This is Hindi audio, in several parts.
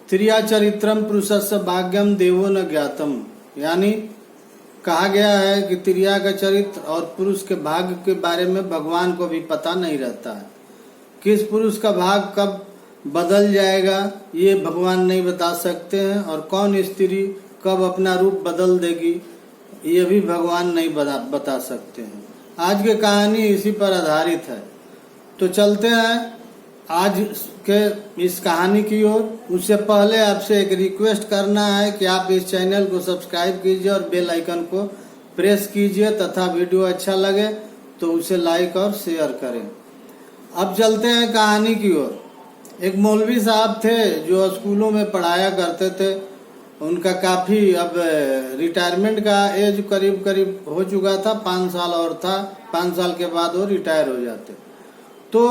त्रिया चरित्रम पुरुषस्य भाग्यम देवो न ज्ञातम, यानी कहा गया है कि त्रिया का चरित्र और पुरुष के भाग्य के बारे में भगवान को भी पता नहीं रहता है। किस पुरुष का भाग कब बदल जाएगा ये भगवान नहीं बता सकते हैं, और कौन स्त्री कब अपना रूप बदल देगी ये भी भगवान नहीं बता सकते हैं। आज की कहानी इसी पर आधारित है। तो चलते हैं आज के इस कहानी की ओर। उससे पहले आपसे एक रिक्वेस्ट करना है कि आप इस चैनल को सब्सक्राइब कीजिए और बेल आइकन को प्रेस कीजिए, तथा वीडियो अच्छा लगे तो उसे लाइक और शेयर करें। अब चलते हैं कहानी की ओर। एक मौलवी साहब थे जो स्कूलों में पढ़ाया करते थे। उनका काफी अब रिटायरमेंट का एज करीब करीब हो चुका था, 5 साल और था। 5 साल के बाद वो रिटायर हो जाते। तो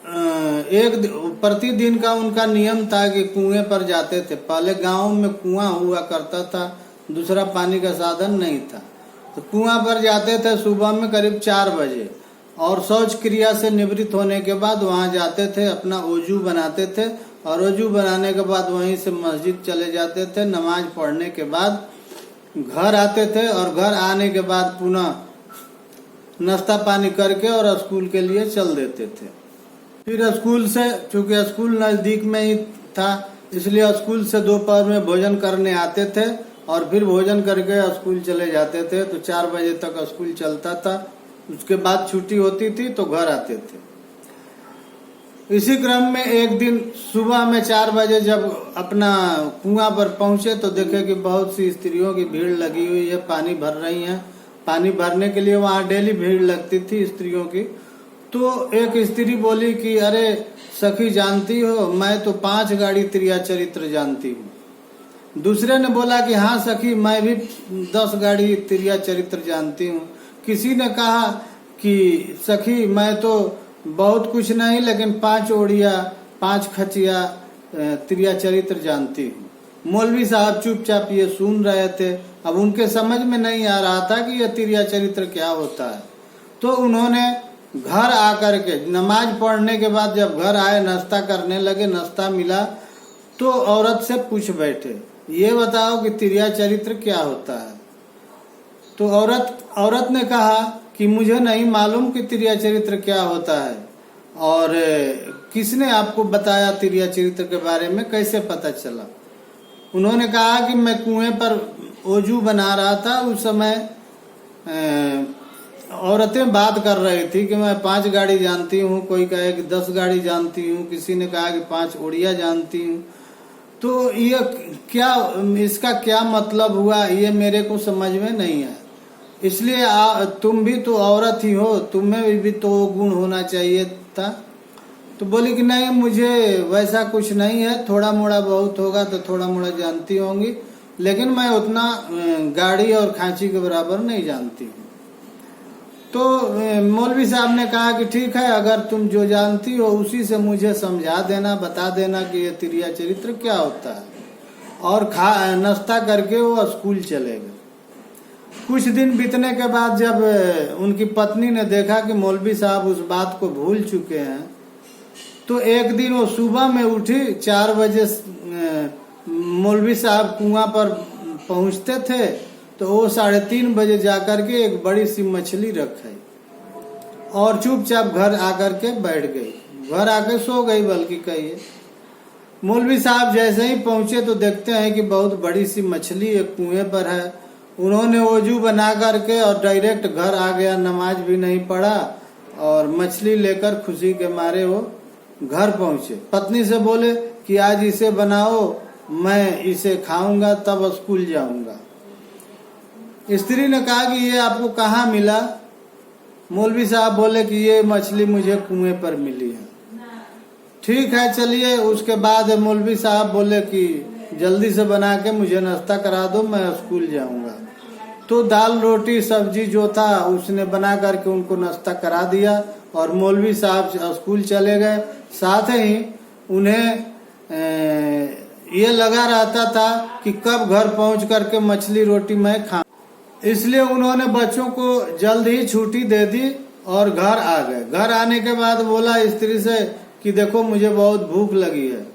एक प्रतिदिन का उनका नियम था कि कुएं पर जाते थे। पहले गांव में कुआं हुआ करता था, दूसरा पानी का साधन नहीं था। तो कुआं पर जाते थे सुबह में करीब 4 बजे, और शौच क्रिया से निवृत्त होने के बाद वहां जाते थे, अपना वजू बनाते थे, और वजू बनाने के बाद वहीं से मस्जिद चले जाते थे। नमाज पढ़ने के बाद घर आते थे, और घर आने के बाद पुनः नाश्ता पानी करके और स्कूल के लिए चल देते थे। फिर स्कूल से, चूंकि स्कूल नजदीक में ही था, इसलिए स्कूल से दोपहर में भोजन करने आते थे और फिर भोजन करके स्कूल चले जाते थे। तो 4 बजे तक स्कूल चलता था, उसके बाद छुट्टी होती थी तो घर आते थे। इसी क्रम में एक दिन सुबह में 4 बजे जब अपना कुआं पर पहुंचे तो देखे कि बहुत सी स्त्रियों की भीड़ लगी हुई है, पानी भर रही हैं। पानी भरने के लिए वहां डेली भीड़ लगती थी स्त्रियों की। तो एक स्त्री बोली कि अरे सखी, जानती हो मैं तो 5 गाड़ी त्रिया चरित्र जानती हूँ। दूसरे ने बोला कि हाँ सखी, मैं भी 10 गाड़ी त्रिया चरित्र जानती हूँ। किसी ने कहा कि सखी, मैं तो बहुत कुछ नहीं, लेकिन 5 ओड़िया 5 खचिया त्रिया चरित्र जानती हूँ। मौलवी साहब चुपचाप ये सुन रहे थे। अब उनके समझ में नहीं आ रहा था कि यह त्रिया चरित्र क्या होता है। तो उन्होंने घर आकर के नमाज पढ़ने के बाद जब घर आए, नाश्ता करने लगे। नाश्ता मिला तो औरत से पूछ बैठे, ये बताओ कि त्रिया चरित्र क्या होता है। तो औरत ने कहा कि मुझे नहीं मालूम कि त्रिया चरित्र क्या होता है, और किसने आपको बताया त्रिया चरित्र के बारे में, कैसे पता चला। उन्होंने कहा कि मैं कुएं पर वजू बना रहा था, उस समय औरतें बात कर रही थी कि मैं 5 गाड़ी जानती हूँ, कोई कहे कि 10 गाड़ी जानती हूँ, किसी ने कहा कि 5 ओड़िया जानती हूँ। तो ये क्या, इसका क्या मतलब हुआ, ये मेरे को समझ में नहीं है। इसलिए तुम भी तो औरत ही हो, तुम्हें भी तो गुण होना चाहिए था। तो बोली कि नहीं, मुझे वैसा कुछ नहीं है, थोड़ा मोड़ा बहुत होगा तो थोड़ा मोड़ा जानती होंगी, लेकिन मैं उतना गाड़ी और खांची के बराबर नहीं जानती हूँ। तो मौलवी साहब ने कहा कि ठीक है, अगर तुम जो जानती हो उसी से मुझे समझा देना, बता देना कि ये त्रिया चरित्र क्या होता है। और नाश्ता करके वो स्कूल चले गए। कुछ दिन बीतने के बाद जब उनकी पत्नी ने देखा कि मौलवी साहब उस बात को भूल चुके हैं, तो एक दिन वो सुबह में उठी। 4 बजे मौलवी साहब कुआं पर पहुंचते थे, तो वो 3:30 बजे जाकर के एक बड़ी सी मछली रखे और चुपचाप घर आकर के बैठ गई। घर आकर सो गई, बल्कि कहिए। मौलवी साहब जैसे ही पहुंचे तो देखते हैं कि बहुत बड़ी सी मछली एक कुएं पर है। उन्होंने वजू बना करके और डायरेक्ट घर आ गया, नमाज भी नहीं पढ़ा, और मछली लेकर खुशी के मारे वो घर पहुंचे। पत्नी से बोले कि आज इसे बनाओ, मैं इसे खाऊंगा तब स्कूल जाऊंगा। स्त्री ने कहा कि ये आपको कहाँ मिला। मौलवी साहब बोले कि ये मछली मुझे कुएं पर मिली है। ठीक है, चलिए। उसके बाद मौलवी साहब बोले कि जल्दी से बना के मुझे नाश्ता करा दो, मैं स्कूल जाऊंगा। तो दाल रोटी सब्जी जो था उसने बना करके उनको नाश्ता करा दिया, और मौलवी साहब स्कूल चले गए। साथ ही उन्हें ये लगा रहता था कि कब घर पहुंच करके मछली रोटी मैं खाऊं। इसलिए उन्होंने बच्चों को जल्द ही छुट्टी दे दी और घर आ गए। घर आने के बाद बोला स्त्री से कि देखो मुझे बहुत भूख लगी है,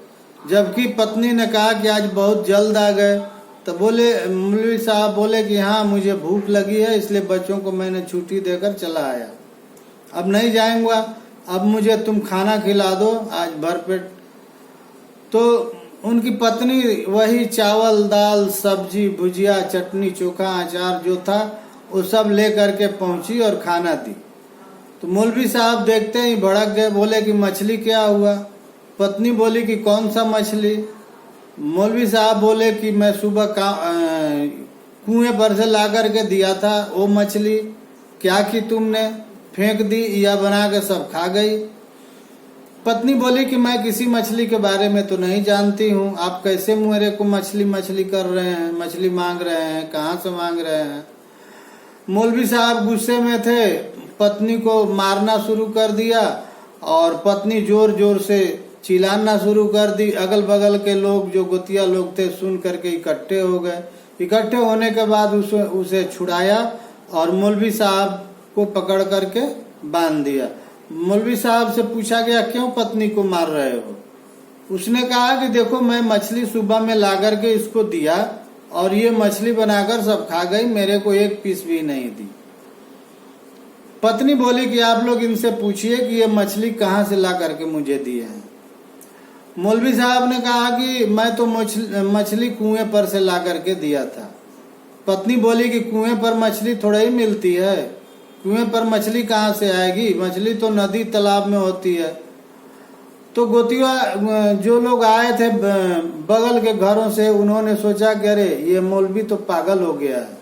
जबकि पत्नी ने कहा कि आज बहुत जल्द आ गए। तो बोले, मौलवी साहब बोले कि हाँ मुझे भूख लगी है इसलिए बच्चों को मैंने छुट्टी देकर चला आया, अब नहीं जाऊंगा, अब मुझे तुम खाना खिला दो आज भरपेट। तो उनकी पत्नी वही चावल दाल सब्जी भुजिया चटनी चोखा अचार जो था वो सब ले करके पहुंची और खाना दी। तो मौलवी साहब देखते ही भड़क गए, बोले कि मछली क्या हुआ? पत्नी बोली कि कौन सा मछली? मौलवी साहब बोले कि मैं सुबह कुएं पर से ला करके दिया था वो मछली, क्या कि तुमने फेंक दी या बना के सब खा गई? पत्नी बोली कि मैं किसी मछली के बारे में तो नहीं जानती हूँ, आप कैसे मेरे को मछली मछली कर रहे हैं, मछली मांग रहे हैं, कहाँ से मांग रहे हैं? मौलवी साहब गुस्से में थे, पत्नी को मारना शुरू कर दिया और पत्नी जोर जोर से चिल्लाना शुरू कर दी। अगल बगल के लोग जो गोतिया लोग थे सुन करके इकट्ठे हो गए। इकट्ठे होने के बाद उसे छुड़ाया और मौलवी साहब को पकड़ करके बांध दिया। मौलवी साहब से पूछा गया क्यों पत्नी को मार रहे हो? उसने कहा कि देखो मैं मछली सुबह में ला करके इसको दिया और ये मछली बनाकर सब खा गई, मेरे को एक पीस भी नहीं दी। पत्नी बोली कि आप लोग इनसे पूछिए कि ये मछली कहाँ से ला करके मुझे दिए हैं। मौलवी साहब ने कहा कि मैं तो मछली कुएं पर से ला करके दिया था। पत्नी बोली कि कुएं पर मछली थोड़ा ही मिलती है, कुएं पर मछली कहाँ से आएगी? मछली तो नदी तालाब में होती है। तो गोतिया जो लोग आए थे बगल के घरों से, उन्होंने सोचा कि अरे ये मौलवी तो पागल हो गया है,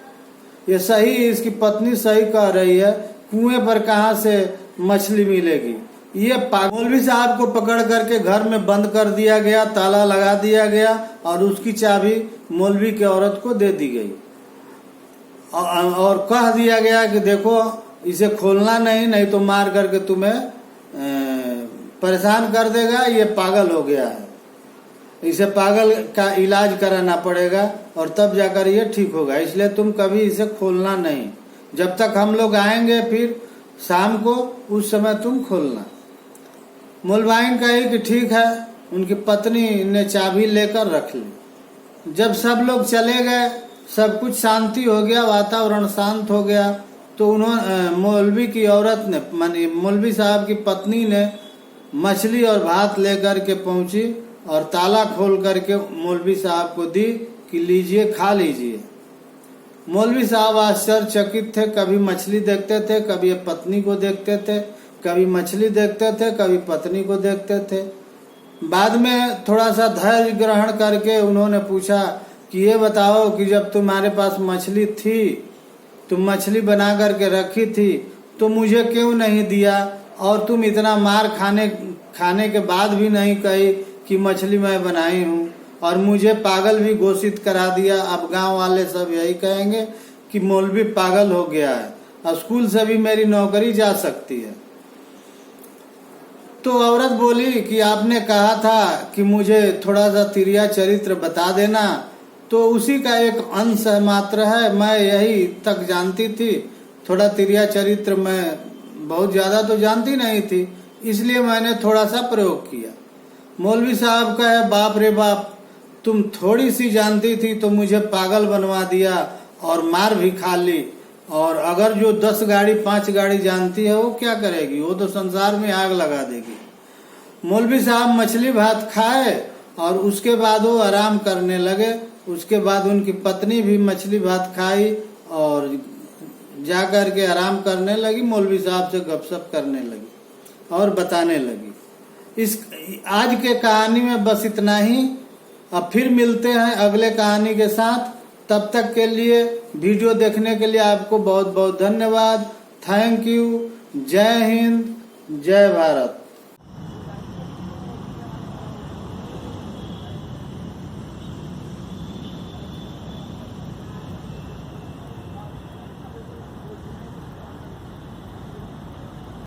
ये सही, इसकी पत्नी सही कह रही है, कुएं पर कहाँ से मछली मिलेगी? ये मौलवी साहब को पकड़ करके घर में बंद कर दिया गया, ताला लगा दिया गया और उसकी चाबी मौलवी की औरत को दे दी गई और कह दिया गया कि देखो इसे खोलना नहीं तो मार करके तुम्हें परेशान कर देगा, ये पागल हो गया है, इसे पागल का इलाज कराना पड़ेगा और तब जाकर ये ठीक होगा, इसलिए तुम कभी इसे खोलना नहीं, जब तक हम लोग आएंगे फिर शाम को उस समय तुम खोलना। मौलवाइन कही कि ठीक है। उनकी पत्नी ने चाबी लेकर रख ली। जब सब लोग चले गए, सब कुछ शांति हो गया, वातावरण शांत हो गया, तो उन्होंने मौलवी की औरत ने मानी मौलवी साहब की पत्नी ने मछली और भात लेकर के पहुंची और ताला खोल करके मौलवी साहब को दी कि लीजिए खा लीजिए। मौलवी साहब आश्चर्यचकित थे, कभी मछली देखते थे, कभी पत्नी को देखते थे, कभी मछली देखते थे, कभी पत्नी को देखते थे। बाद में थोड़ा सा धैर्य ग्रहण करके उन्होंने पूछा कि ये बताओ कि जब तुम्हारे पास मछली थी, तुम मछली बना करके रखी थी, तो मुझे क्यों नहीं दिया? और तुम इतना मार खाने के बाद भी नहीं कही कि मछली मैं बनाई हूँ, और मुझे पागल भी घोषित करा दिया। अब गांव वाले सब यही कहेंगे कि मौलवी पागल हो गया है, स्कूल से भी मेरी नौकरी जा सकती है। तो औरत बोली कि आपने कहा था कि मुझे थोड़ा सा तिरिया चरित्र बता देना, तो उसी का एक अंश मात्र है, मैं यही तक जानती थी, थोड़ा तिरिया चरित्र मैं बहुत ज्यादा तो जानती नहीं थी, इसलिए मैंने थोड़ा सा प्रयोग किया। मौलवी साहब कहे बाप रे बाप, तुम थोड़ी सी जानती थी तो मुझे पागल बनवा दिया और मार भी खा ली, और अगर जो 10 गाड़ी 5 गाड़ी जानती है वो क्या करेगी? वो तो संसार में आग लगा देगी। मौलवी साहब मछली भात खाए और उसके बाद वो आराम करने लगे। उसके बाद उनकी पत्नी भी मछली भात खाई और जाकर के आराम करने लगी, मौलवी साहब से गपशप करने लगी और बताने लगी। इस आज के कहानी में बस इतना ही। अब फिर मिलते हैं अगले कहानी के साथ। तब तक के लिए वीडियो देखने के लिए आपको बहुत बहुत धन्यवाद। Thank you. जय हिंद, जय भारत।